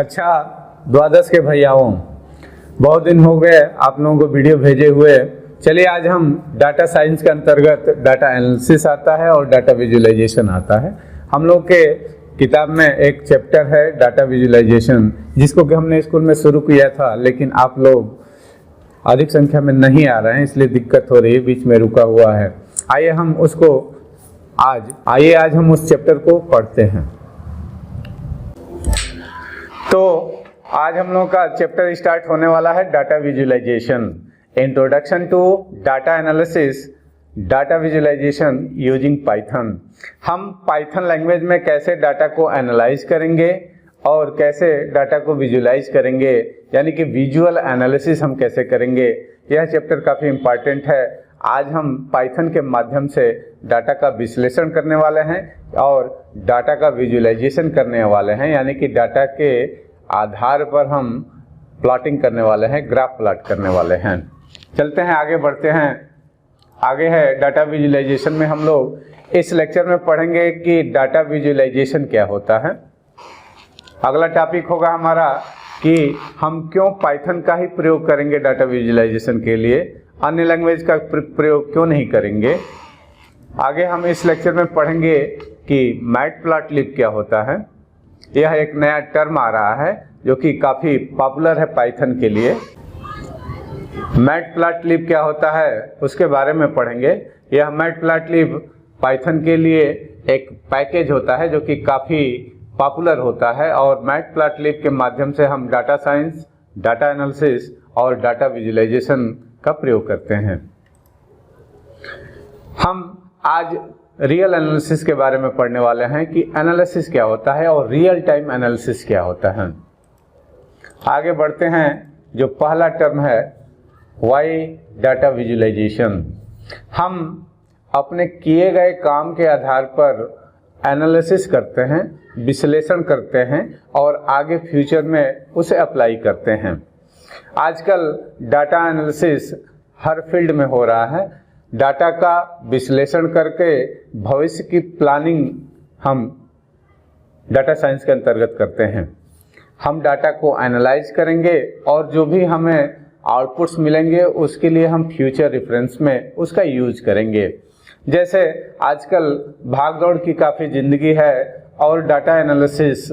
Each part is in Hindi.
कक्षा द्वादश के भैयाओं, बहुत दिन हो गए आप लोगों को वीडियो भेजे हुए। चलिए आज हम डाटा साइंस के अंतर्गत डाटा एनालिसिस आता है और डाटा विजुअलाइजेशन आता है। हम लोग के किताब में एक चैप्टर है डाटा विजुअलाइजेशन, जिसको कि हमने स्कूल में शुरू किया था, लेकिन आप लोग अधिक संख्या में नहीं आ रहे हैं, इसलिए दिक्कत हो रही है, बीच में रुका हुआ है। आइए आज हम उस चैप्टर को पढ़ते हैं। तो आज हम लोगों का चैप्टर स्टार्ट होने वाला है data visualisation, introduction to data analysis, data visualisation using Python. हम पाइथन लैंग्वेज में कैसे डाटा को एनालाइज करेंगे और कैसे डाटा को विजुअलाइज करेंगे, यानी कि विजुअल एनालिसिस हम कैसे करेंगे, यह चैप्टर काफ़ी इम्पॉर्टेंट है। आज हम पाइथन के माध्यम से डाटा का विश्लेषण करने वाले हैं और डाटा का विजुअलाइजेशन करने वाले हैं, यानी कि डाटा के आधार पर हम प्लॉटिंग करने वाले हैं, ग्राफ प्लॉट करने वाले हैं। चलते हैं, आगे बढ़ते हैं। आगे है डाटा विजुअलाइजेशन में हम लोग इस लेक्चर में पढ़ेंगे कि डाटा विजुअलाइजेशन क्या होता है। अगला टॉपिक होगा हमारा कि हम क्यों पाइथन का ही प्रयोग करेंगे डाटा विजुअलाइजेशन के लिए, अन्य लैंग्वेज का प्रयोग क्यों नहीं करेंगे। आगे हम इस लेक्चर में पढ़ेंगे कि मैटप्लॉटलिब क्या होता है। यह एक नया टर्म आ रहा है जो कि काफ़ी पॉपुलर है पाइथन के लिए। मैटप्लॉटलिब क्या होता है उसके बारे में पढ़ेंगे। यह मैटप्लॉटलिब पाइथन के लिए एक पैकेज होता है जो कि काफ़ी पॉपुलर होता है, और मैटप्लॉटलिब के माध्यम से हम डाटा साइंस, डाटा एनालिसिस और डाटा विजुअलाइजेशन का प्रयोग करते हैं। हम आज रियल एनालिसिस के बारे में पढ़ने वाले हैं कि एनालिसिस क्या होता है और रियल टाइम एनालिसिस क्या होता है। आगे बढ़ते हैं। जो पहला टर्म है वाई डाटा विजुअलाइजेशन। हम अपने किए गए काम के आधार पर एनालिसिस करते हैं, विश्लेषण करते हैं और आगे फ्यूचर में उसे अप्लाई करते हैं। आजकल डाटा एनालिसिस हर फील्ड में हो रहा है। डाटा का विश्लेषण करके भविष्य की प्लानिंग हम डाटा साइंस के अंतर्गत करते हैं। हम डाटा को एनालाइज करेंगे और जो भी हमें आउटपुट्स मिलेंगे उसके लिए हम फ्यूचर रेफरेंस में उसका यूज करेंगे। जैसे आजकल भागदौड़ की काफ़ी ज़िंदगी है और डाटा एनालिसिस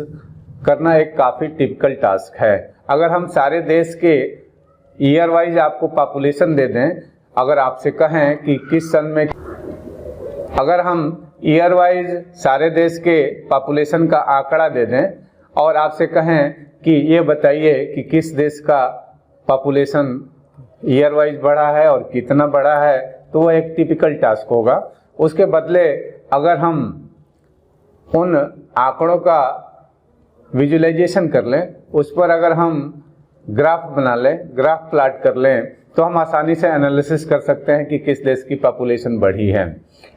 करना एक काफ़ी टिपिकल टास्क है। अगर हम सारे देश के ईयर वाइज आपको पॉपुलेशन दे दें, अगर आपसे कहें कि किस सन में, अगर हम ईयर वाइज सारे देश के पॉपुलेशन का आंकड़ा दे दें और आपसे कहें कि ये बताइए कि किस देश का पॉपुलेशन ईयर वाइज बढ़ा है और कितना बढ़ा है, तो वो एक टिपिकल टास्क होगा। उसके बदले अगर हम उन आंकड़ों का विजुअलाइजेशन कर लें, उस पर अगर हम ग्राफ बना लें, ग्राफ प्लॉट कर लें, तो हम आसानी से एनालिसिस कर सकते हैं कि किस देश की पॉपुलेशन बढ़ी है।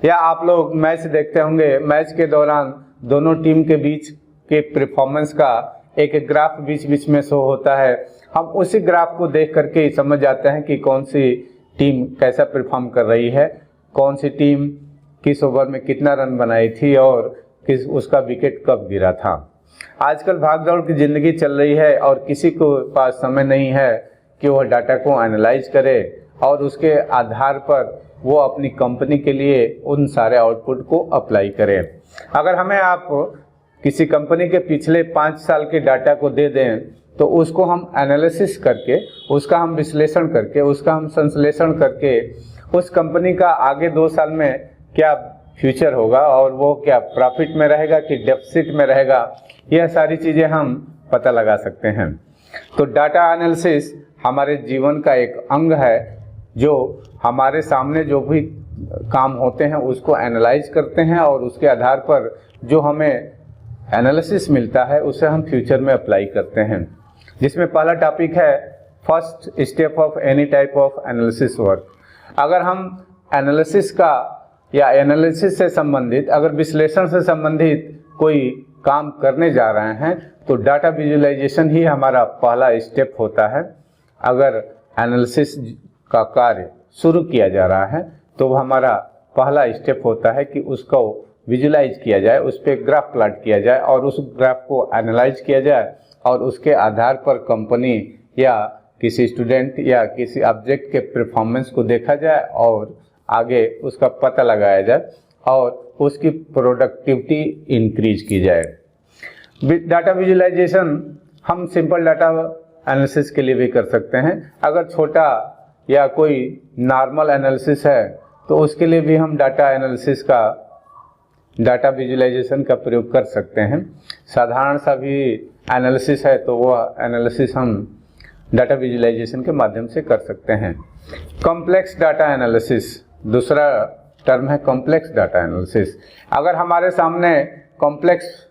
या आप लोग मैच देखते होंगे, मैच के दौरान दोनों टीम के बीच के परफॉर्मेंस का एक ग्राफ बीच बीच में शो होता है। हम उसी ग्राफ को देख करके ही समझ जाते हैं कि कौन सी टीम कैसा परफॉर्म कर रही है, कौन सी टीम किस ओवर में कितना रन बनाई थी और किस उसका विकेट कब गिरा था। आजकल भागदौड़ की ज़िंदगी चल रही है और किसी को पास समय नहीं है कि वह डाटा को एनालाइज करे और उसके आधार पर वो अपनी कंपनी के लिए उन सारे आउटपुट को अप्लाई करे। अगर हमें आप किसी कंपनी के पिछले 5 साल के डाटा को दे दें तो उसको हम एनालिसिस करके, उसका हम विश्लेषण करके, उसका हम संश्लेषण करके उस कंपनी का आगे 2 साल में क्या फ्यूचर होगा और वो क्या प्रॉफिट में रहेगा कि डेफिसिट में रहेगा, यह सारी चीज़ें हम पता लगा सकते हैं। तो डाटा एनालिसिस हमारे जीवन का एक अंग है, जो हमारे सामने जो भी काम होते हैं उसको एनालाइज करते हैं और उसके आधार पर जो हमें एनालिसिस मिलता है उसे हम फ्यूचर में अप्लाई करते हैं। जिसमें पहला टॉपिक है first step of any type of analysis work. अगर हम एनालिसिस का या एनालिसिस से संबंधित, अगर विश्लेषण से संबंधित कोई काम करने जा रहे हैं तो डाटा विजुअलाइजेशन ही हमारा पहला स्टेप होता है। अगर एनालिसिस का कार्य शुरू किया जा रहा है तो हमारा पहला स्टेप होता है कि उसको विजुलाइज किया जाए, उस पर ग्राफ प्लॉट किया जाए और उस ग्राफ को एनालाइज किया जाए और उसके आधार पर कंपनी या किसी स्टूडेंट या किसी ऑब्जेक्ट के परफॉर्मेंस को देखा जाए और आगे उसका पता लगाया जाए और उसकी प्रोडक्टिविटी इंक्रीज की जाए। डाटा विजुअलाइजेशन हम सिंपल डाटा एनालिसिस के लिए भी कर सकते हैं। अगर छोटा या कोई नॉर्मल एनालिसिस है तो उसके लिए भी हम डाटा विजुअलाइजेशन का प्रयोग कर सकते हैं। साधारण सा भी एनालिसिस है तो वह एनालिसिस हम डाटा विजुअलाइजेशन के माध्यम से कर सकते हैं। कॉम्प्लेक्स डाटा एनालिसिस दूसरा टर्म है, कॉम्प्लेक्स डाटा एनालिसिस। अगर हमारे सामने कॉम्प्लेक्स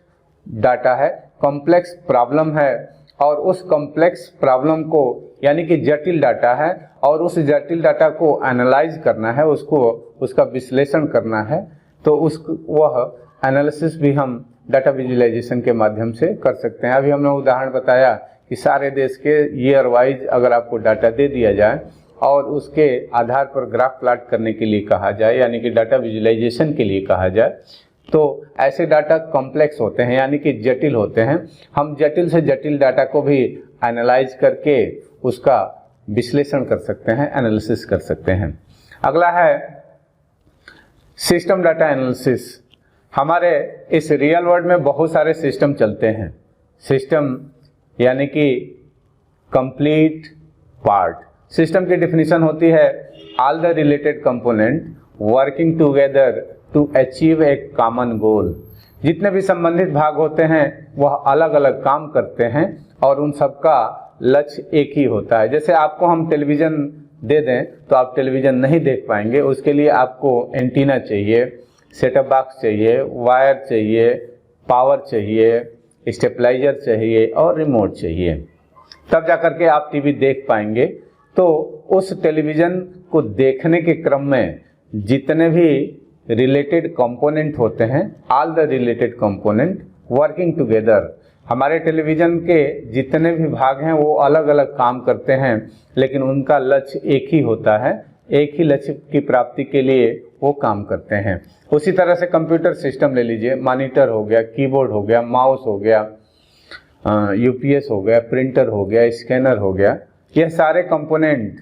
डाटा है, कॉम्प्लेक्स प्रॉब्लम है और उस कॉम्प्लेक्स प्रॉब्लम को यानी कि जटिल डाटा है और उस जटिल डाटा को एनालाइज करना है, उसका विश्लेषण करना है, तो वह एनालिसिस भी हम डाटा विजुअलाइजेशन के माध्यम से कर सकते हैं। अभी हमने उदाहरण बताया कि सारे देश के ईयर वाइज अगर आपको डाटा दे दिया जाए और उसके आधार पर ग्राफ प्लॉट करने के लिए कहा जाए यानी कि डाटा विजुअलाइजेशन के लिए कहा जाए, तो ऐसे डाटा कॉम्प्लेक्स होते हैं यानी कि जटिल होते हैं। हम जटिल से जटिल डाटा को भी एनालाइज करके उसका विश्लेषण कर सकते हैं, एनालिसिस कर सकते हैं। अगला है सिस्टम डाटा एनालिसिस। हमारे इस रियल वर्ल्ड में बहुत सारे सिस्टम चलते हैं। सिस्टम यानी कि कंप्लीट पार्ट। सिस्टम की डिफिनीशन होती है all the related component working together to achieve a common goal. जितने भी संबंधित भाग होते हैं वह अलग अलग काम करते हैं और उन सबका लक्ष्य एक ही होता है। जैसे आपको हम टेलीविज़न दे दें तो आप टेलीविज़न नहीं देख पाएंगे, उसके लिए आपको एंटीना चाहिए, सेटअप बॉक्स चाहिए, वायर चाहिए, पावर चाहिए, स्टेबलाइजर चाहिए और रिमोट चाहिए, तब जाकर के आप टीवी देख पाएंगे। तो उस टेलीविज़न को देखने के क्रम में जितने भी रिलेटेड कंपोनेंट होते हैं, all the related component working together, हमारे टेलीविज़न के जितने भी भाग हैं वो अलग अलग काम करते हैं लेकिन उनका लक्ष्य एक ही होता है, एक ही लक्ष्य की प्राप्ति के लिए वो काम करते हैं। उसी तरह से कंप्यूटर सिस्टम ले लीजिए, मॉनिटर हो गया, कीबोर्ड हो गया, माउस हो गया, यूपीएस हो गया, प्रिंटर हो गया, स्कैनर हो गया, यह सारे कंपोनेंट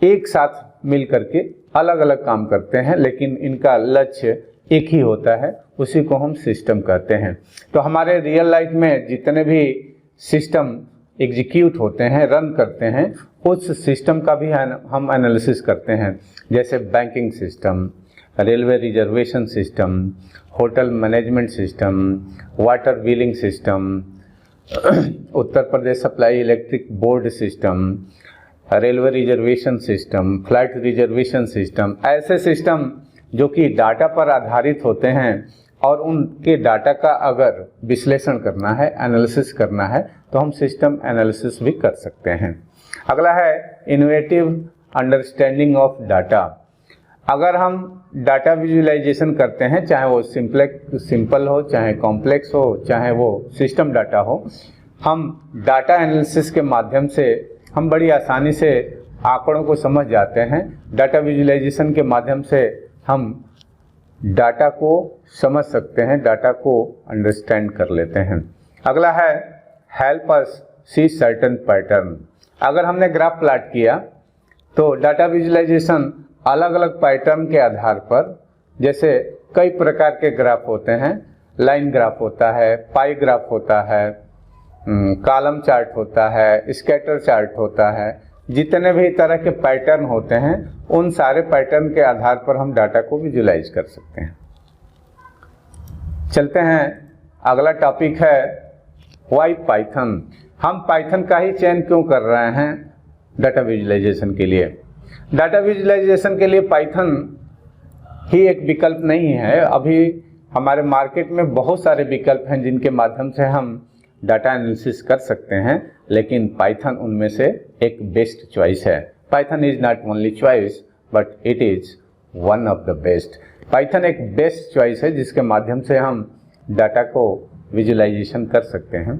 एक साथ मिल करके अलग अलग काम करते हैं लेकिन इनका लक्ष्य एक ही होता है, उसी को हम सिस्टम कहते हैं। तो हमारे रियल लाइफ में जितने भी सिस्टम एग्जीक्यूट होते हैं, रन करते हैं, उस सिस्टम का भी हम एनालिसिस करते हैं। जैसे banking system, railway reservation system, hotel management system, water billing system, Uttar Pradesh supply electric board system, railway reservation system, flight reservation system, ऐसे सिस्टम जो कि डाटा पर आधारित होते हैं और उनके डाटा का अगर विश्लेषण करना है, एनालिसिस करना है तो हम सिस्टम एनालिसिस भी कर सकते हैं। अगला है इनोवेटिव अंडरस्टैंडिंग ऑफ डाटा। अगर हम डाटा विजुअलाइजेशन करते हैं, चाहे वो सिंपल हो, चाहे कॉम्प्लेक्स हो, चाहे वो सिस्टम डाटा हो, हम डाटा एनालिसिस के माध्यम से हम बड़ी आसानी से आंकड़ों को समझ जाते हैं। डाटा विजुअलाइजेशन के माध्यम से हम डाटा को समझ सकते हैं, डाटा को अंडरस्टैंड कर लेते हैं। अगला है हेल्प अस सी सर्टेन पैटर्न। अगर हमने ग्राफ प्लॉट किया तो डाटा विजुअलाइजेशन अलग अलग पैटर्न के आधार पर, जैसे कई प्रकार के ग्राफ होते हैं, लाइन ग्राफ होता है, पाई ग्राफ होता है, कॉलम चार्ट होता है, स्कैटर चार्ट होता है, जितने भी तरह के पैटर्न होते हैं उन सारे पैटर्न के आधार पर हम डाटा को विजुअलाइज कर सकते हैं। चलते हैं, अगला टॉपिक है वाई पाइथन। हम पाइथन का ही चयन क्यों कर रहे हैं डाटा विजुअलाइजेशन के लिए? डाटा विजुअलाइजेशन के लिए पाइथन ही एक विकल्प नहीं है। अभी हमारे मार्केट में बहुत सारे विकल्प हैं जिनके माध्यम से हम डाटा एनालिसिस कर सकते हैं, लेकिन पाइथन उनमें से एक बेस्ट चॉइस है। Python is not only choice but it is one of the best. Python एक बेस्ट चॉइस है जिसके माध्यम से हम डाटा को विजुअलाइजेशन कर सकते हैं।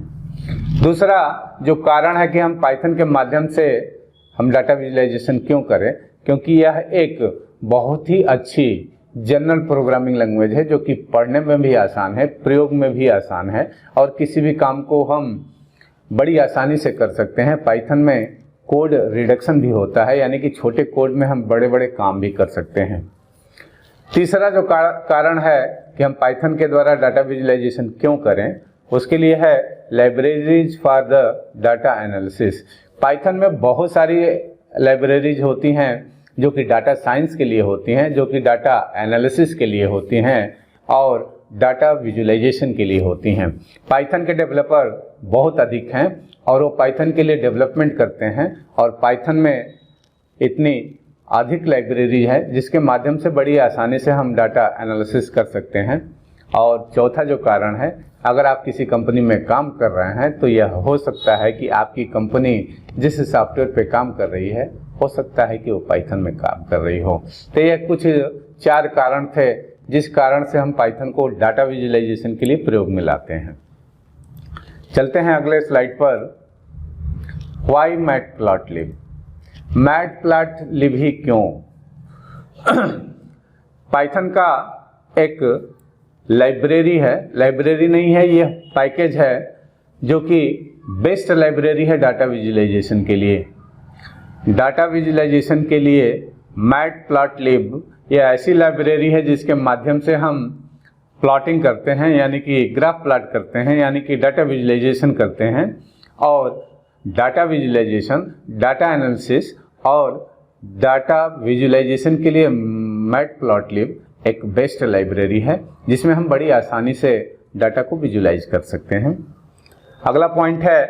दूसरा जो कारण है कि हम पाइथन के माध्यम से हम डाटा विजुअलाइजेशन क्यों करें, क्योंकि यह एक बहुत ही अच्छी जनरल प्रोग्रामिंग लैंग्वेज है जो कि पढ़ने में भी आसान है, प्रयोग में भी आसान है और किसी भी काम को हम बड़ी आसानी से कर सकते हैं। पाइथन में कोड रिडक्शन भी होता है, यानी कि छोटे कोड में हम बड़े बड़े काम भी कर सकते हैं। तीसरा जो कारण है कि हम पाइथन के द्वारा डाटा विजुअलाइजेशन क्यों करें, उसके लिए है libraries for the data analysis. Python में बहुत सारी लाइब्रेरीज होती हैं जो कि डाटा साइंस के लिए होती हैं, जो कि डाटा एनालिसिस के लिए होती हैं और डाटा विजुअलाइजेशन के लिए होती हैं। पाइथन के डेवलपर बहुत अधिक हैं और वो पाइथन के लिए डेवलपमेंट करते हैं, और पाइथन में इतनी अधिक लाइब्रेरी है जिसके माध्यम से बड़ी आसानी से हम डाटा एनालिसिस कर सकते हैं। और चौथा जो कारण है, अगर आप किसी कंपनी में काम कर रहे हैं तो यह हो सकता है कि आपकी कंपनी जिस सॉफ्टवेयर पे काम कर रही है हो सकता है कि वो पाइथन में काम कर रही हो। तो यह कुछ 4 कारण थे जिस कारण से हम पाइथन को डाटा विजुअलाइजेशन के लिए प्रयोग में लाते हैं। चलते हैं अगले स्लाइड पर। Why matplotlib? मैटप्लॉटलिब ही क्यों? पाइथन का एक लाइब्रेरी है, लाइब्रेरी नहीं है, यह पैकेज है जो कि बेस्ट लाइब्रेरी है डाटा विजुअलाइजेशन के लिए। डाटा विजुअलाइजेशन के लिए मैटप्लॉटलिब यह ऐसी लाइब्रेरी है जिसके माध्यम से हम प्लॉटिंग करते हैं, यानी कि ग्राफ प्लॉट करते हैं, यानी कि डाटा विजुअलाइजेशन करते हैं। और डाटा विजुअलाइजेशन, डाटा एनालिसिस और डाटा विजुअलाइजेशन के लिए मैटप्लॉटलिब एक बेस्ट लाइब्रेरी है जिसमें हम बड़ी आसानी से डाटा को विजुअलाइज कर सकते हैं। अगला पॉइंट है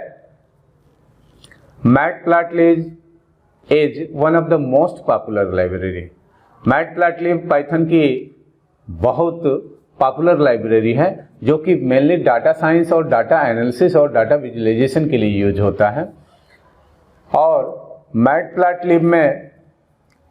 matplotlib is one of the most popular library. Matplotlib Python की बहुत पॉपुलर लाइब्रेरी है जो कि मेनली डाटा साइंस और डाटा एनालिसिस और डाटा विजुअलाइजेशन के लिए यूज होता है। और मैटप्लॉटलिब में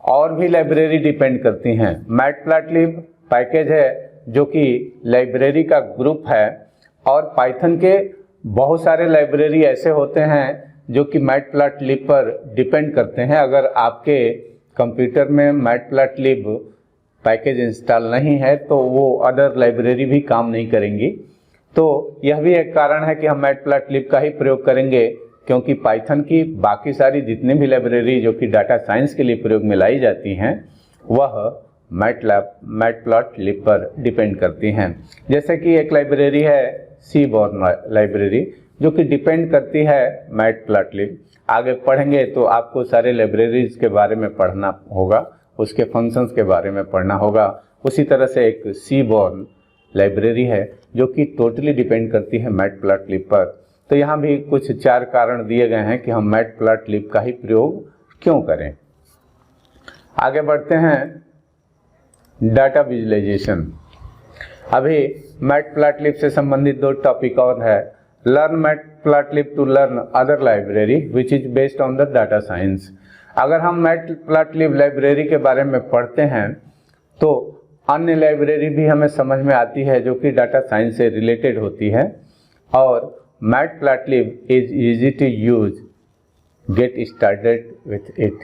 और भी लाइब्रेरी डिपेंड करती हैं। मैटप्लॉटलिब पैकेज है जो कि लाइब्रेरी का ग्रुप है, और पाइथन के बहुत सारे लाइब्रेरी ऐसे होते हैं जो कि मैटप्लॉटलिब पर डिपेंड करते हैं। अगर आपके कंप्यूटर में मैटप्लॉटलिब पैकेज इंस्टॉल नहीं है तो वो अदर लाइब्रेरी भी काम नहीं करेंगी। तो यह भी एक कारण है कि हम मैटप्लॉटलिब का ही प्रयोग करेंगे, क्योंकि पाइथन की बाकी सारी जितने भी लाइब्रेरी जो कि डाटा साइंस के लिए प्रयोग में लाई जाती हैं वह मैटप्लॉटलिब पर डिपेंड करती हैं। जैसे कि एक लाइब्रेरी है सीबॉर्न लाइब्रेरी जो कि डिपेंड करती है मैटप्लॉटलिब। आगे पढ़ेंगे तो आपको सारे लाइब्रेरीज के बारे में पढ़ना होगा, उसके फंक्शंस के बारे में पढ़ना होगा। उसी तरह से एक सीबॉर्न लाइब्रेरी है जो कि टोटली डिपेंड करती है मैटप्लॉटलिब पर। तो यहाँ भी कुछ 4 कारण दिए गए हैं कि हम मैटप्लॉटलिब का ही प्रयोग क्यों करें। आगे बढ़ते हैं डाटा विजुअलाइजेशन। अभी मैटप्लॉटलिब से संबंधित 2 टॉपिक और है। Learn matplotlib to learn other library which is based on the data science. अगर हम मैटप्लॉटलिब लाइब्रेरी के बारे में पढ़ते हैं तो अन्य लाइब्रेरी भी हमें समझ में आती है जो कि डाटा साइंस से रिलेटेड होती है। और matplotlib is easy to use, get started with it.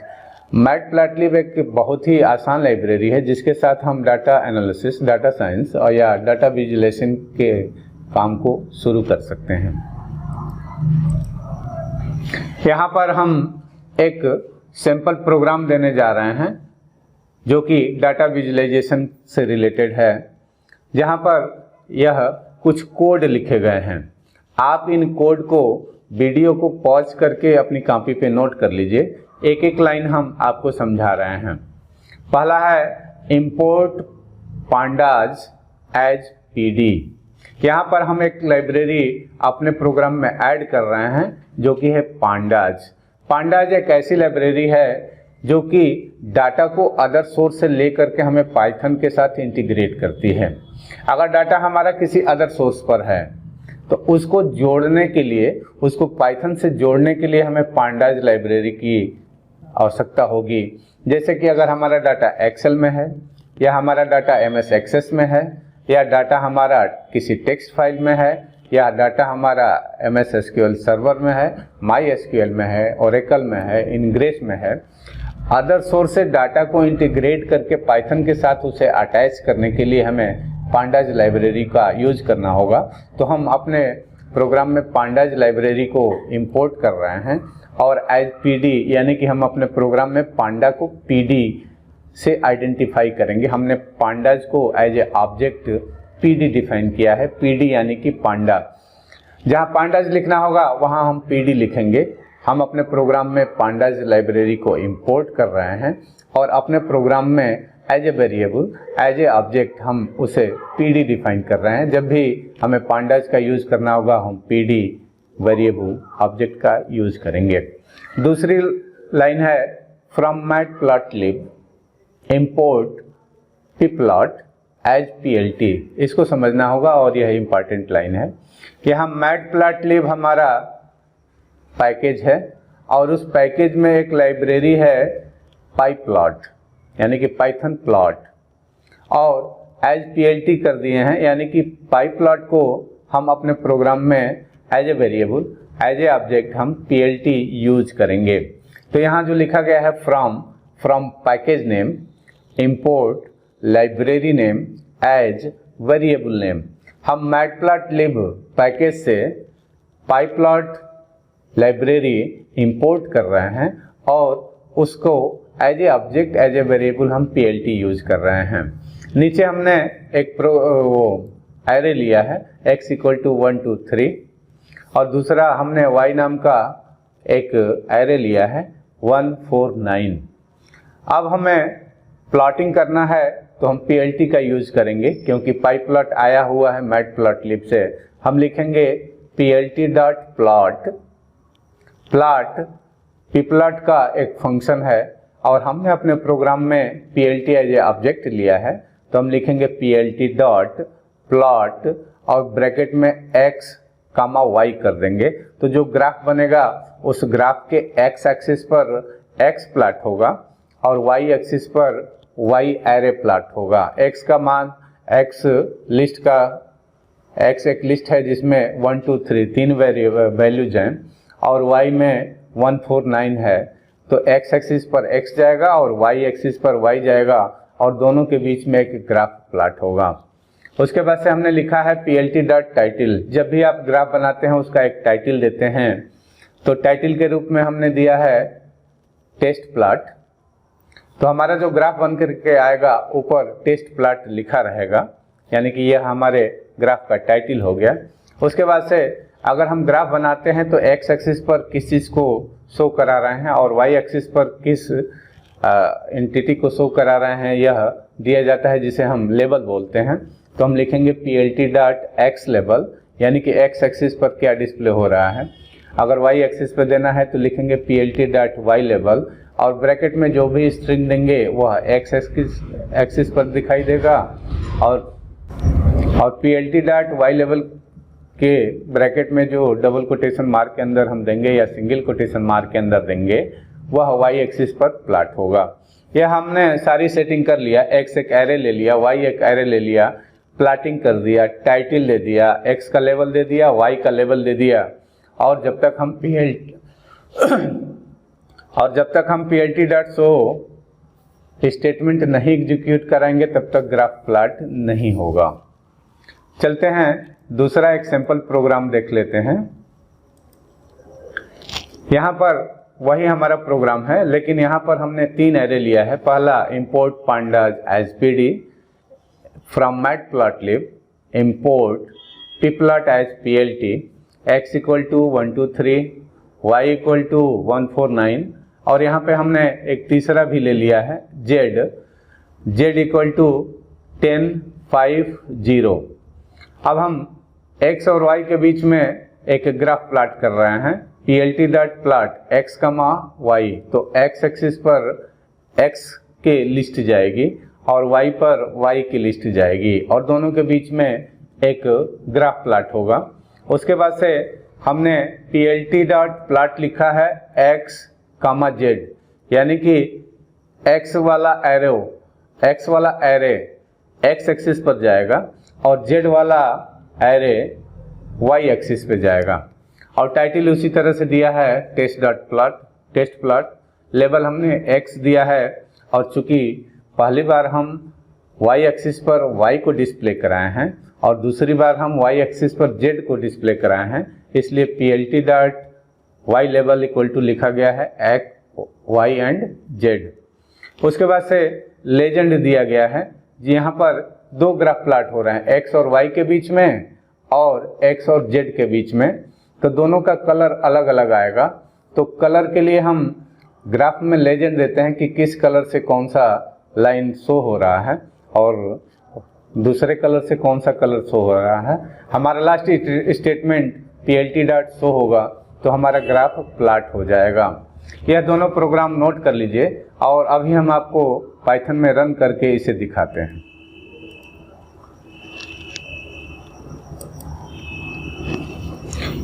Matplotlib एक बहुत ही आसान लाइब्रेरी है जिसके साथ हम डाटा एनालिसिस, डाटा साइंस और या डाटा विजुअलाइजेशन के काम को शुरू कर सकते हैं। यहाँ पर हम एक सैंपल प्रोग्राम देने जा रहे हैं जो कि डाटा विजुअलाइजेशन से रिलेटेड है, जहाँ पर यह कुछ कोड लिखे गए हैं। आप इन कोड को, वीडियो को पॉज करके अपनी कॉपी पे नोट कर लीजिए। एक एक लाइन हम आपको समझा रहे हैं। पहला है इंपोर्ट पांडाज एज पीडी। यहाँ पर हम एक लाइब्रेरी अपने प्रोग्राम में ऐड कर रहे हैं जो कि है पांडाज। पांडाज एक ऐसी लाइब्रेरी है जो कि डाटा को अदर सोर्स से लेकर के हमें पाइथन के साथ इंटीग्रेट करती है। अगर डाटा हमारा किसी अदर सोर्स पर है तो उसको जोड़ने के लिए, उसको पाइथन से जोड़ने के लिए हमें पांडाज लाइब्रेरी की आवश्यकता होगी। जैसे कि अगर हमारा डाटा एक्सेल में है, या हमारा डाटा एमएस एक्सेस में है, या डाटा हमारा किसी टेक्स्ट फाइल में है, या डाटा हमारा एमएस एसक्यूएल सर्वर में है, माई एसक्यूएल में है, ओरेकल में है, इनग्रेस में है, अदर सोर्स से डाटा को इंटीग्रेट करके पाइथन के साथ उसे अटैच करने के लिए हमें पांडाज लाइब्रेरी का यूज करना होगा। तो हम अपने प्रोग्राम में पांडाज लाइब्रेरी को इंपोर्ट कर रहे हैं और एज पीडी यानी कि हम अपने प्रोग्राम में पांडा को पीडी से आइडेंटिफाई करेंगे। हमने पांडाज को as a object PD define किया है, पीडी यानी कि पांडा। जहां पांडाज लिखना होगा वहां हम पीडी लिखेंगे। हम अपने प्रोग्राम में पांडाज लाइब्रेरी को इंपोर्ट कर रहे हैं और अपने प्रोग्राम में as a variable, as a object हम उसे पीडी डिफाइन कर रहे हैं। जब भी हमें पांडाज का यूज करना होगा हम पीडी वेरिएबल ऑब्जेक्ट का यूज करेंगे। दूसरी लाइन है from matplotlib import pplot as plt। इसको समझना होगा और यह इंपॉर्टेंट लाइन है कि हम मैटप्लॉटलिब हमारा पैकेज है और उस पैकेज में एक लाइब्रेरी है pyplot यानी कि पाइथन प्लॉट, और एज plt कर दिए हैं यानी कि pyplot को हम अपने प्रोग्राम में as a variable, as a object हम plt यूज करेंगे। तो यहाँ जो लिखा गया है from package name import library name as variable name, हम मैटप्लॉटलिब पैकेज से pyplot लाइब्रेरी इंपोर्ट कर रहे हैं और उसको as a object, as a variable हम plt यूज कर रहे हैं। नीचे हमने एक एरे लिया है x इक्वल टू 1 2 3 और दूसरा हमने y नाम का एक एरे लिया है 1 4 9। अब हमें प्लॉटिंग करना है तो हम plt का यूज करेंगे क्योंकि pyplot आया हुआ है मैटप्लॉटलिब से। हम लिखेंगे plt.plot। प्लॉट pplot का एक फंक्शन है और हमने अपने प्रोग्राम में plt एज ए ऑब्जेक्ट लिया है, तो हम लिखेंगे plt.plot और ब्रैकेट में x, y कर देंगे। तो जो ग्राफ बनेगा उस ग्राफ के x एक्सिस पर x प्लॉट होगा और y एक्सिस पर y एरे प्लॉट होगा। x का मान x लिस्ट का, x एक लिस्ट है जिसमें 1 2 3 तीन वैल्यूज हैं और y में 1 4 9 है, तो x एक्सिस पर x जाएगा और y एक्सिस पर y जाएगा और दोनों के बीच में एक ग्राफ प्लॉट होगा। उसके बाद से हमने लिखा है plt.title। जब भी आप ग्राफ बनाते हैं उसका एक टाइटल देते हैं, तो टाइटल के रूप में हमने दिया है टेस्ट प्लॉट। तो हमारा जो ग्राफ बन करके आएगा ऊपर टेस्ट प्लॉट लिखा रहेगा यानी कि यह हमारे ग्राफ का टाइटल हो गया। उसके बाद से अगर हम ग्राफ बनाते हैं तो x एक्सिस पर किस चीज़ को शो करा रहे हैं और y एक्सिस पर किस एंटिटी को शो करा रहे हैं यह दिया जाता है, जिसे हम लेबल बोलते हैं। तो हम लिखेंगे plt.xLabel यानी कि x एक्सिस पर क्या डिस्प्ले हो रहा है। अगर y एक्सिस पर देना है तो लिखेंगे plt.ylabel और ब्रैकेट में जो भी स्ट्रिंग देंगे वह x एक्सिस पर दिखाई देगा और plt.ylabel के ब्रैकेट में जो डबल कोटेशन मार्क के अंदर हम देंगे या सिंगल कोटेशन मार्क के अंदर देंगे वह y एक्सिस पर प्लॉट होगा। यह हमने सारी सेटिंग कर लिया, x एक एरे ले लिया, y एक एरे ले लिया, प्लॉटिंग कर दिया, टाइटल दे दिया, x का लेवल दे दिया, y का लेवल दे दिया और जब तक हम plt.show स्टेटमेंट नहीं एग्जीक्यूट कराएंगे तब तक ग्राफ प्लॉट नहीं होगा। चलते हैं दूसरा एक सैंपल प्रोग्राम देख लेते हैं। यहाँ पर वही हमारा प्रोग्राम है लेकिन यहाँ पर हमने 3 एरे लिया है। पहला import pandas as pd from matplotlib import pplot as plt x equal to 1 2 3 y equal to 1 4 9 और यहाँ पे हमने एक तीसरा भी ले लिया है z इक्वल टू 10 5 0। अब हम x और y के बीच में एक ग्राफ प्लॉट कर रहे हैं plt.plot x, y। तो x एक्सिस पर x के लिस्ट जाएगी और y पर y की लिस्ट जाएगी और दोनों के बीच में एक ग्राफ प्लॉट होगा। उसके बाद से हमने plt.plot लिखा है x, z यानी कि x वाला एरे x एक्सिस पर जाएगा और z वाला एरे y एक्सिस पे जाएगा और टाइटल उसी तरह से दिया है टेस्ट प्लॉट। लेवल हमने x दिया है और चूंकि पहली बार हम y एक्सिस पर y को डिस्प्ले कराए हैं और दूसरी बार हम y एक्सिस पर z को डिस्प्ले कराए हैं, इसलिए PLT डॉट y लेवल इक्वल टू लिखा गया है x y एंड z। उसके बाद से लेजेंड दिया गया है जी, यहाँ पर दो ग्राफ प्लाट हो रहे हैं x और y के बीच में और x और z के बीच में, तो दोनों का कलर अलग अलग आएगा। तो कलर के लिए हम ग्राफ में लेजेंड देते हैं कि किस कलर से कौन सा लाइन शो हो रहा है और दूसरे कलर से कौन सा कलर शो हो रहा है। हमारा last statement PLT dot show होगा तो हमारा ग्राफ प्लाट हो जाएगा। यह दोनों प्रोग्राम नोट कर लीजिए और अभी हम आपको पाइथन में रन करके इसे दिखाते हैं।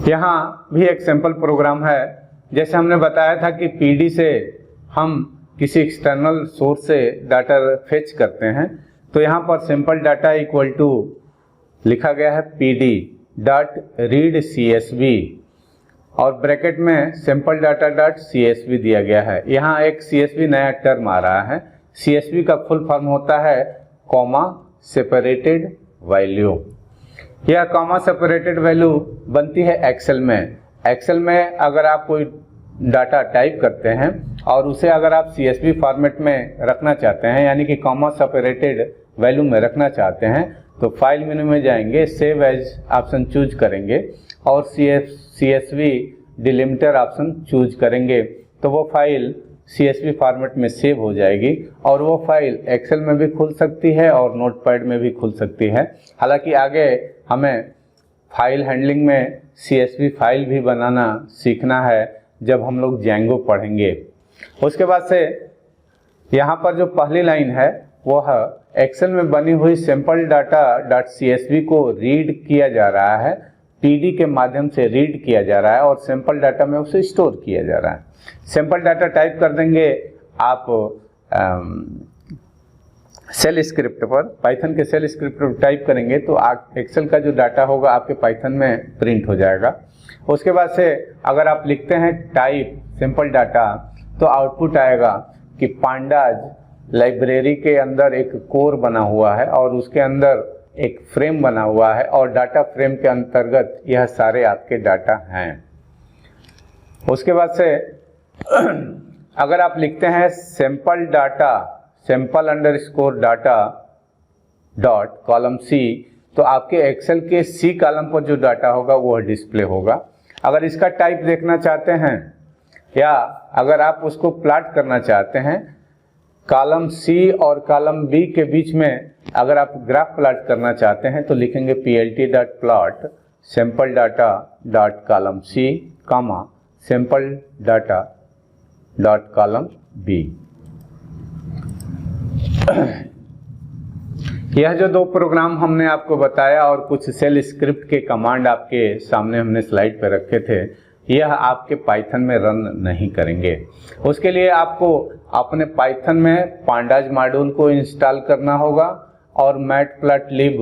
यहाँ भी एक सैंपल प्रोग्राम है। जैसे हमने बताया था कि PD से हम किसी एक्सटर्नल सोर्स से डाटा फेच करते हैं, तो यहाँ पर सिंपल डाटा इक्वल टू लिखा गया है PD डॉट रीड CSV और ब्रैकेट में सिंपल डाटा डॉट CSV दिया गया है। यहाँ एक CSV नया टर्म आ रहा है। CSV का फुल फॉर्म होता है कॉमा सेपरेटेड वैल्यू। यह कॉमा सेपरेटेड वैल्यू बनती है एक्सेल में। एक्सेल में अगर आप कोई डाटा टाइप करते हैं और उसे अगर आप CSV फॉर्मेट में रखना चाहते हैं, यानी कि कॉमा सेपरेटेड वैल्यू में रखना चाहते हैं, तो फाइल मेनू में जाएंगे, सेव एज ऑप्शन चूज करेंगे और CSV डिलिमिटर ऑप्शन चूज करेंगे, तो वो फाइल CSV फॉर्मेट में सेव हो जाएगी और वो फाइल एक्सेल में भी खुल सकती है और नोटपैड में भी खुल सकती है। हालांकि आगे हमें फाइल हैंडलिंग में CSV फाइल भी बनाना सीखना है जब हम लोग Django पढ़ेंगे। उसके बाद से यहाँ पर जो पहली लाइन है वो है एक्सेल में बनी हुई सिंपल डाटा डॉट CSV को रीड किया जा रहा है, PD के माध्यम से रीड किया जा रहा है और सिंपल डाटा में उसे स्टोर किया जा रहा है। सिंपल डाटा टाइप कर देंगे आप सेल स्क्रिप्ट पर, पाइथन के सेल स्क्रिप्ट पर टाइप करेंगे तो एक्सेल का जो डाटा होगा आपके पाइथन में प्रिंट हो जाएगा। उसके बाद से अगर आप लिखते हैं टाइप सिंपल डाटा तो आउटपुट आएगा कि पांडाज लाइब्रेरी के अंदर एक कोर बना हुआ है और उसके अंदर एक फ्रेम बना हुआ है और डाटा फ्रेम के अंतर्गत यह सारे आपके डाटा हैं। उसके बाद से अगर आप लिखते हैं sample data sample underscore data dot column C, तो आपके एक्सेल के C कॉलम पर जो डाटा होगा वो डिस्प्ले होगा। अगर इसका टाइप देखना चाहते हैं या अगर आप उसको प्लॉट करना चाहते हैं, कॉलम C और कॉलम B के बीच में अगर आप ग्राफ प्लॉट करना चाहते हैं तो लिखेंगे PLT dot plot sample data dot column C comma sample data dot column B। यह जो दो प्रोग्राम हमने आपको बताया और कुछ सेल स्क्रिप्ट के कमांड आपके सामने हमने स्लाइड पर रखे थे, यह आपके पाइथन में रन नहीं करेंगे। उसके लिए आपको अपने पाइथन में पांडाज मॉड्यूल को इंस्टॉल करना होगा और मैटप्लॉटलिब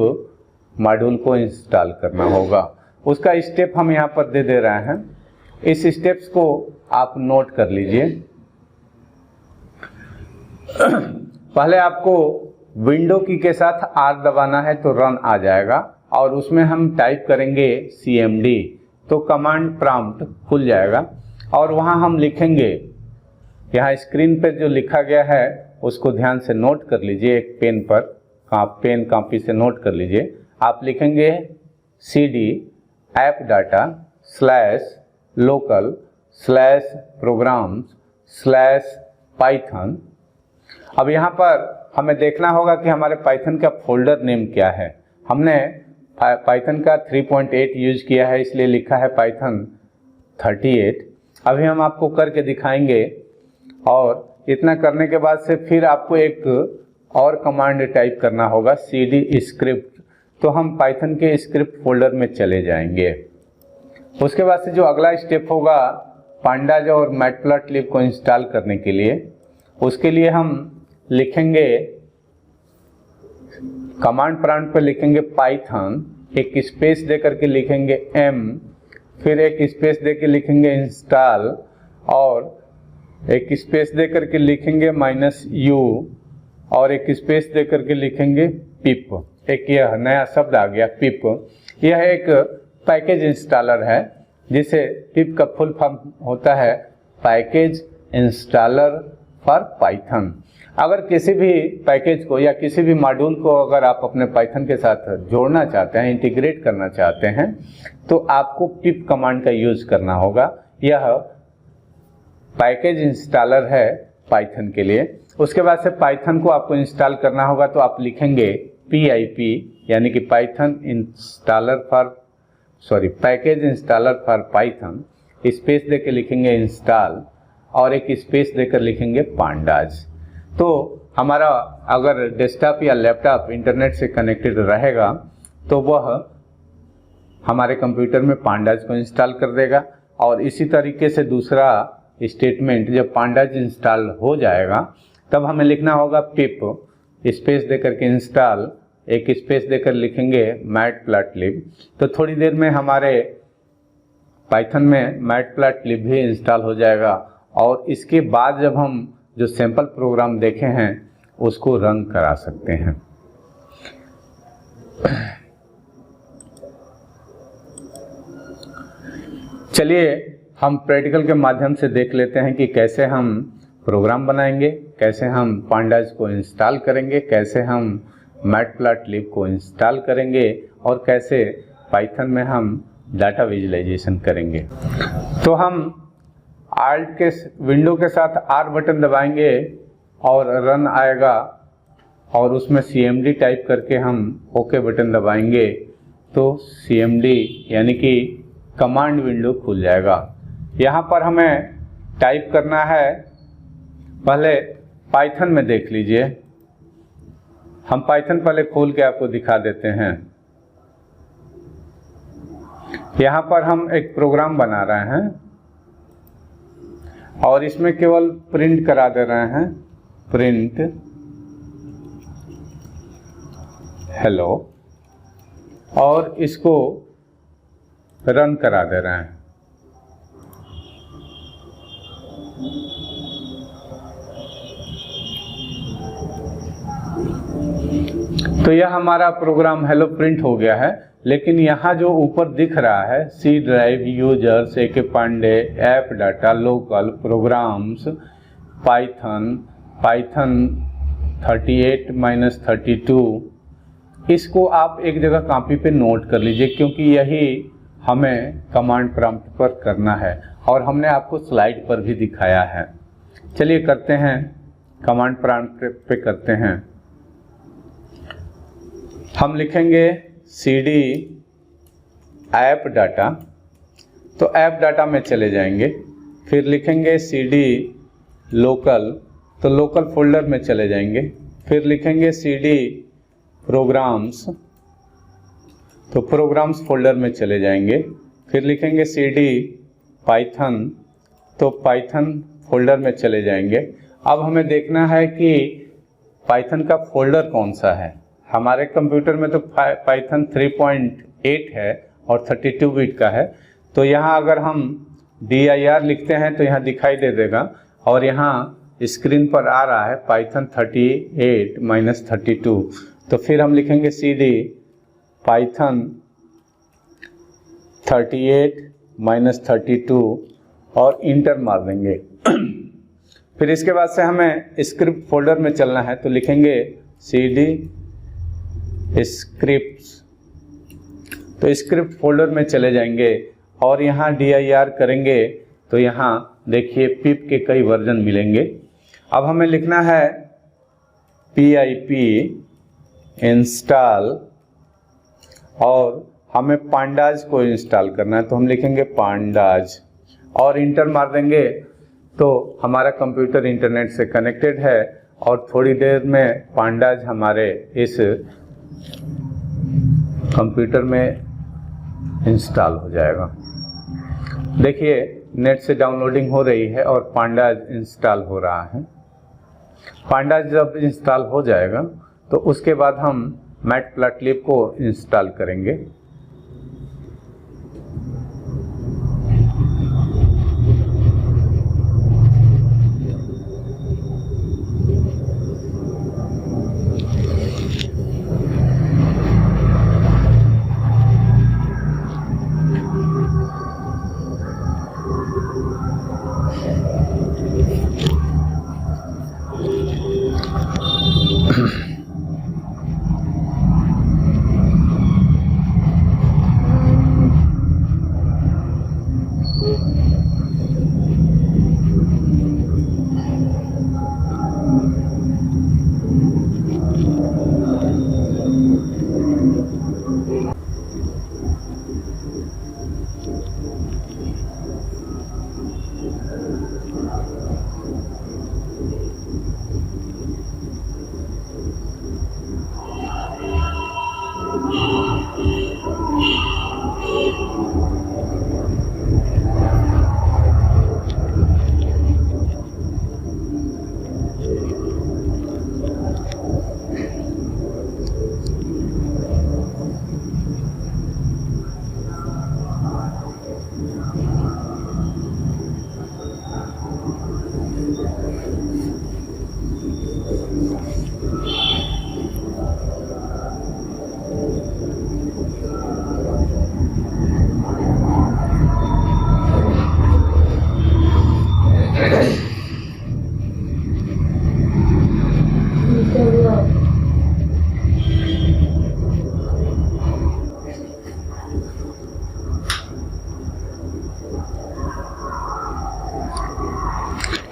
मॉड्यूल को इंस्टॉल करना होगा। उसका स्टेप हम यहाँ पर दे रहे हैं, इस स्टेप्स को आप नोट कर लीजिए। पहले आपको विंडो की के साथ R दबाना है तो रन आ जाएगा और उसमें हम टाइप करेंगे CMD तो कमांड प्रॉम्प्ट खुल जाएगा और वहां हम लिखेंगे, यहाँ स्क्रीन पर जो लिखा गया है उसको ध्यान से नोट कर लीजिए। एक पेन पर पेन कॉपी से नोट कर लीजिए। आप लिखेंगे CD app data /local /programs /python। अब यहाँ पर हमें देखना होगा कि हमारे पाइथन का फोल्डर नेम क्या है। हमने पाइथन का 3.8 यूज किया है, इसलिए लिखा है पाइथन 38। अभी हम आपको करके दिखाएंगे और इतना करने के बाद से फिर आपको एक और कमांड टाइप करना होगा CD स्क्रिप्ट, तो हम पाइथन के स्क्रिप्ट फोल्डर में चले जाएंगे। उसके बाद से जो अगला स्टेप होगा पांडाज और मैटप्लॉटलिब को इंस्टॉल करने के लिए, उसके लिए हम लिखेंगे कमांड प्रॉम्प्ट पर लिखेंगे पाइथन, एक स्पेस दे करके लिखेंगे M, फिर एक स्पेस दे के लिखेंगे इंस्टॉल और एक स्पेस दे करके लिखेंगे -u और एक स्पेस दे करके लिखेंगे पिप। एक यह नया शब्द आ गया पिप। यह एक पैकेज इंस्टॉलर है, जिसे पिप का फुल फॉर्म होता है पैकेज इंस्टॉलर फॉर पाइथन। अगर किसी भी पैकेज को या किसी भी मॉड्यूल को अगर आप अपने पाइथन के साथ जोड़ना चाहते हैं, इंटीग्रेट करना चाहते हैं, तो आपको पिप कमांड का यूज करना होगा। यह पैकेज इंस्टॉलर है पाइथन के लिए। उसके बाद से पाइथन को आपको इंस्टॉल करना होगा, तो आप लिखेंगे PIP यानी कि Python installer for package installer for Python, space देकर लिखेंगे इंस्टॉल और एक स्पेस देकर लिखेंगे पांडाज। तो हमारा अगर डेस्कटॉप या लैपटॉप इंटरनेट से कनेक्टेड रहेगा तो वह हमारे कंप्यूटर में पांडाज को इंस्टॉल कर देगा। और इसी तरीके से दूसरा स्टेटमेंट, जब पांडाज इंस्टॉल हो जाएगा तब हमें लिखना होगा पिप स्पेस देकर के इंस्टॉल, एक स्पेस देकर लिखेंगे मैटप्लॉटलिब। तो थोड़ी देर में हमारे पाइथन में मैटप्लॉटलिब भी इंस्टॉल हो जाएगा और इसके बाद जब हम जो सैंपल प्रोग्राम देखे हैं उसको रन करा सकते हैं। चलिए हम प्रैक्टिकल के माध्यम से देख लेते हैं कि कैसे हम प्रोग्राम बनाएंगे, कैसे हम पांडाज को इंस्टॉल करेंगे, कैसे हम मैटप्लॉटलिब को इंस्टॉल करेंगे और कैसे पाइथन में हम डाटा विजुअलाइजेशन करेंगे। तो हम आल्ट के विंडो के साथ R बटन दबाएंगे और रन आएगा और उसमें CMD टाइप करके हम OK बटन दबाएंगे तो CMD यानी कि कमांड विंडो खुल जाएगा। यहाँ पर हमें टाइप करना है, पहले पाइथन में देख लीजिए। हम पाइथन पहले खोल के आपको दिखा देते हैं। यहाँ पर हम एक प्रोग्राम बना रहे हैं और इसमें केवल प्रिंट करा दे रहे हैं, प्रिंट हेलो, और इसको रन करा दे रहे हैं। तो यह हमारा प्रोग्राम हेलो प्रिंट हो गया है। लेकिन यहाँ जो ऊपर दिख रहा है C drive, users, AK Pandey, app data, local, programs, Python 38-32, इसको आप एक जगह कॉपी पे नोट कर लीजिए, क्योंकि यही हमें कमांड प्रॉम्प्ट पर करना है और हमने आपको स्लाइड पर भी दिखाया है। चलिए करते हैं, कमांड प्रॉम्प्ट पे करते हैं। हम लिखेंगे CD ऐप डाटा, तो ऐप डाटा में चले जाएंगे। फिर लिखेंगे CD लोकल, तो लोकल फोल्डर में चले जाएंगे। फिर लिखेंगे CD प्रोग्राम्स, तो प्रोग्राम्स फोल्डर में चले जाएंगे। फिर लिखेंगे CD पाइथन, तो पाइथन फोल्डर में चले जाएंगे। अब हमें देखना है कि पाइथन का फोल्डर कौन सा है। हमारे कंप्यूटर में तो पाइथन 3.8 है और 32 बिट का है। तो यहाँ अगर हम dir लिखते हैं तो यहाँ दिखाई दे देगा और यहाँ स्क्रीन पर आ रहा है पाइथन 38-32। तो फिर हम लिखेंगे CD पाइथन 38-32 और इंटर मार देंगे। फिर इसके बाद से हमें स्क्रिप्ट फोल्डर में चलना है, तो लिखेंगे CD स्क्रिप्ट्स, तो स्क्रिप्ट फोल्डर में चले जाएंगे और यहाँ dir करेंगे तो यहाँ देखिए पिप के कई वर्जन मिलेंगे। अब हमें लिखना है PIP इंस्टॉल और हमें पांडाज को इंस्टॉल करना है, तो हम लिखेंगे पांडाज और इंटर मार देंगे। तो हमारा कंप्यूटर इंटरनेट से कनेक्टेड है और थोड़ी देर में पांडाज हमारे इस कंप्यूटर में इंस्टॉल हो जाएगा। देखिए नेट से डाउनलोडिंग हो रही है और पांडाज इंस्टॉल हो रहा है। पांडाज जब इंस्टॉल हो जाएगा तो उसके बाद हम मैटप्लॉटलिब को इंस्टॉल करेंगे।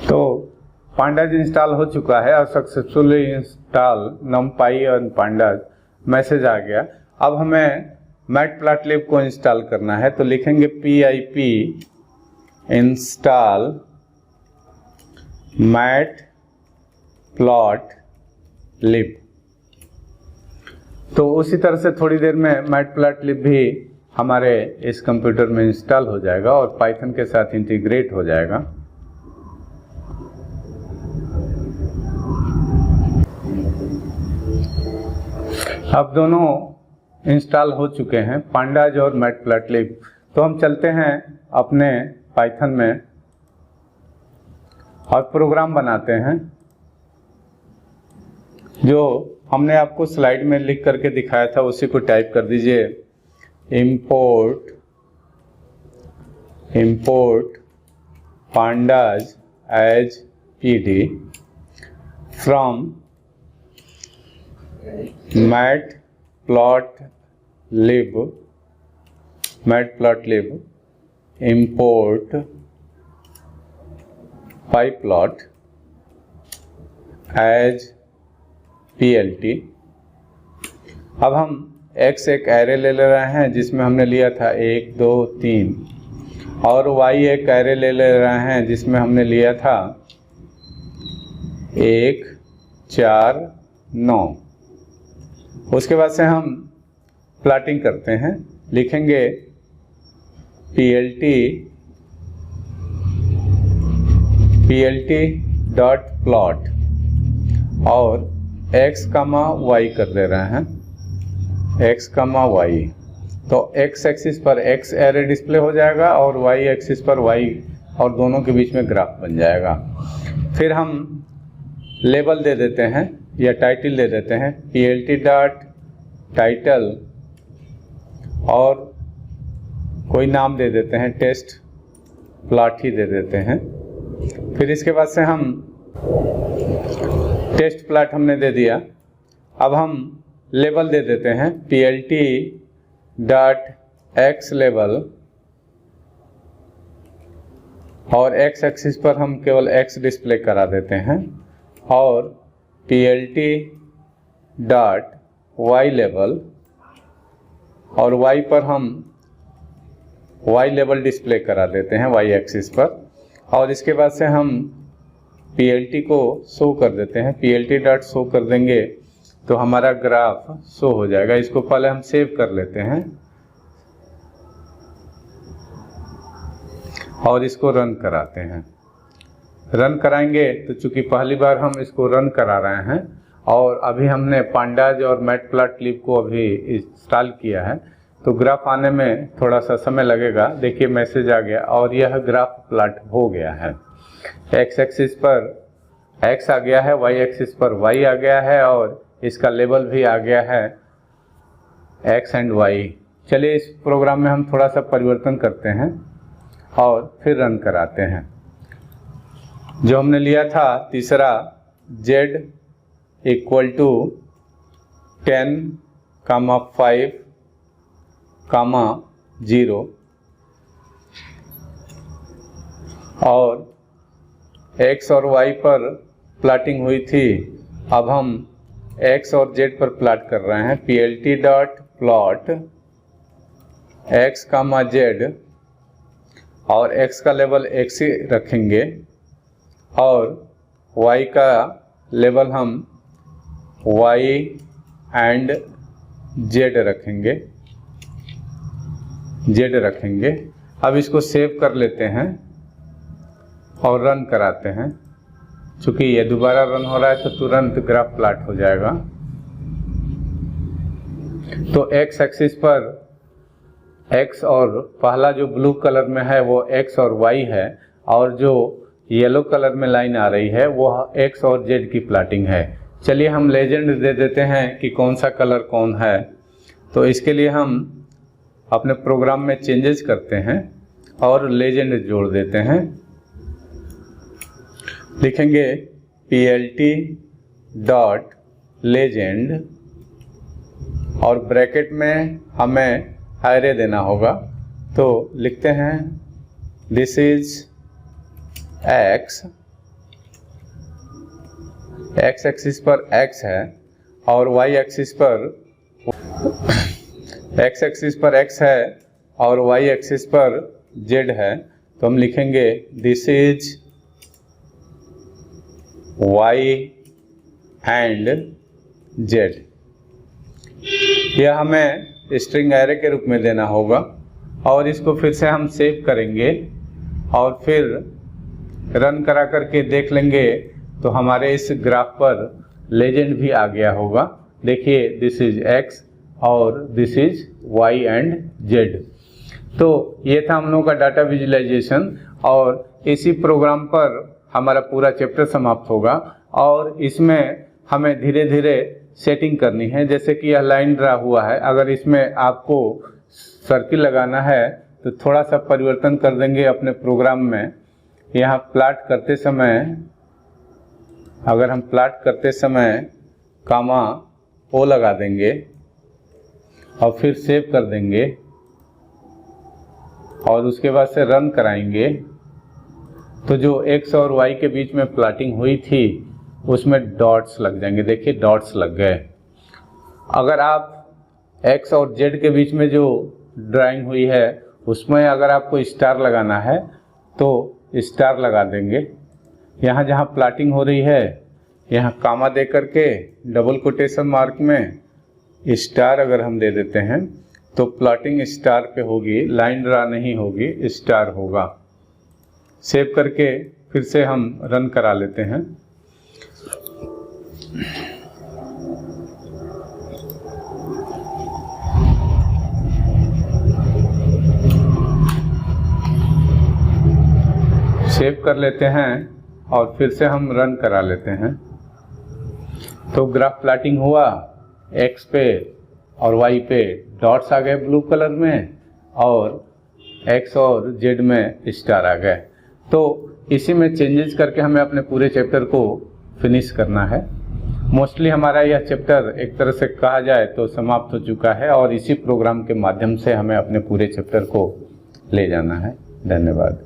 तो पांडाज इंस्टॉल हो चुका है और सक्सेसफुली इंस्टॉल numpy और पांडाज मैसेज आ गया। अब हमें मैटप्लॉटलिब को इंस्टॉल करना है, तो लिखेंगे pip इंस्टॉल मैटप्लॉटलिब। तो उसी तरह से थोड़ी देर में मैटप्लॉटलिब भी हमारे इस कंप्यूटर में इंस्टॉल हो जाएगा और पाइथन के साथ इंटीग्रेट हो जाएगा। अब दोनों इंस्टॉल हो चुके हैं, पांडाज और मैटप्लॉटलिब। तो हम चलते हैं अपने पाइथन में और प्रोग्राम बनाते हैं जो हमने आपको स्लाइड में लिख करके दिखाया था, उसी को टाइप कर दीजिए। Import pandas as pd from matplotlib import pyplot as plt। अब हम x एक एरे ले रहे हैं जिसमें हमने लिया था 1 2 3 और y एक एरे ले रहे हैं जिसमें हमने लिया था 1 4 9। उसके बाद से हम प्लॉटिंग करते हैं, लिखेंगे plt डॉट प्लॉट और x, y कर दे रहे हैं, x, y। तो x एक्सिस पर x एरे डिस्प्ले हो जाएगा और y एक्सिस पर y, और दोनों के बीच में ग्राफ बन जाएगा। फिर हम लेबल दे देते हैं या टाइटल दे देते हैं, plt डॉट टाइटल और कोई नाम दे देते हैं, टेस्ट प्लॉट ही दे देते हैं। फिर इसके बाद से हम टेस्ट प्लॉट हमने दे दिया। अब हम लेबल दे देते हैं plt डॉट एक्स लेबल और x एक्सिस पर हम केवल x डिस्प्ले करा देते हैं और plt डॉट y लेबल और y पर हम y लेवल डिस्प्ले करा देते हैं y एक्सिस पर। और इसके बाद से हम plt को शो कर देते हैं, plt डॉट शो कर देंगे तो हमारा ग्राफ शो हो जाएगा। इसको पहले हम सेव कर लेते हैं और इसको रन कराते हैं। रन कराएंगे तो चूंकि पहली बार हम इसको रन करा रहे हैं और अभी हमने पांडाज और मैटप्लॉटलिब को अभी इंस्टॉल किया है, तो ग्राफ आने में थोड़ा सा समय लगेगा। देखिए मैसेज आ गया और यह ग्राफ प्लॉट हो गया है। x एक्सिस पर x आ गया है, y एक्सिस पर y आ गया है और इसका लेबल भी आ गया है x एंड y। चलिए इस प्रोग्राम में हम थोड़ा सा परिवर्तन करते हैं और फिर रन कराते हैं। जो हमने लिया था तीसरा z इक्वल टू 10, 5, 0 और x और y पर प्लॉटिंग हुई थी। अब हम x और z पर प्लॉट कर रहे हैं, plt dot plot x, z और x का लेवल x ही रखेंगे और y का लेवल हम y एंड z रखेंगे। अब इसको सेव कर लेते हैं और रन कराते हैं। चूंकि ये दोबारा रन हो रहा है तो तुरंत ग्राफ प्लॉट हो जाएगा। तो x एक्सिस पर x और पहला जो ब्लू कलर में है वो x और y है और जो येलो कलर में लाइन आ रही है वो एक्स और जेड की प्लॉटिंग है। चलिए हम लेजेंड दे देते हैं कि कौन सा कलर कौन है। तो इसके लिए हम अपने प्रोग्राम में चेंजेस करते हैं और लेजेंड जोड़ देते हैं। लिखेंगे PLT डॉट लेजेंड और ब्रैकेट में हमें एरे देना होगा। तो लिखते हैं this is x, x axis पर x है और y एक्सिस पर x एक्सिस पर x है और y एक्सिस पर z है। तो हम लिखेंगे this is y and z। यह हमें स्ट्रिंग एरे के रूप में देना होगा और इसको फिर से हम सेव करेंगे और फिर रन करा करके देख लेंगे तो हमारे इस ग्राफ पर लेजेंड भी आ गया होगा। देखिए दिस इज x और this is y and z। तो ये था हम लोगों का डाटा विजुअलाइजेशन और इसी प्रोग्राम पर हमारा पूरा चैप्टर समाप्त होगा। और इसमें हमें धीरे धीरे सेटिंग करनी है। जैसे कि यह लाइन ड्रा हुआ है, अगर इसमें आपको सर्किल लगाना है तो थोड़ा सा परिवर्तन कर देंगे अपने प्रोग्राम में। यहाँ प्लॉट करते समय अगर हम प्लॉट करते समय कामा ओ लगा देंगे और फिर सेव कर देंगे और उसके बाद से रन कराएंगे तो जो x और y के बीच में प्लॉटिंग हुई थी उसमें डॉट्स लग जाएंगे। देखिए डॉट्स लग गए। अगर आप x और z के बीच में जो ड्राइंग हुई है उसमें अगर आपको स्टार लगाना है तो स्टार लगा देंगे। यहाँ जहाँ प्लॉटिंग हो रही है यहाँ कामा दे करके डबल कोटेशन मार्क में स्टार अगर हम दे देते हैं तो प्लॉटिंग स्टार पे होगी, लाइन ड्रा नहीं होगी, स्टार होगा। सेव करके फिर से हम रन करा लेते हैं। सेव कर लेते हैं और फिर से हम रन करा लेते हैं। तो ग्राफ प्लॉटिंग हुआ, x पे और y पे डॉट्स आ गए ब्लू कलर में और x और z में स्टार आ गए। तो इसी में चेंजेस करके हमें अपने पूरे चैप्टर को फिनिश करना है। मोस्टली हमारा यह चैप्टर एक तरह से कहा जाए तो समाप्त हो चुका है और इसी प्रोग्राम के माध्यम से हमें अपने पूरे चैप्टर को ले जाना है। धन्यवाद।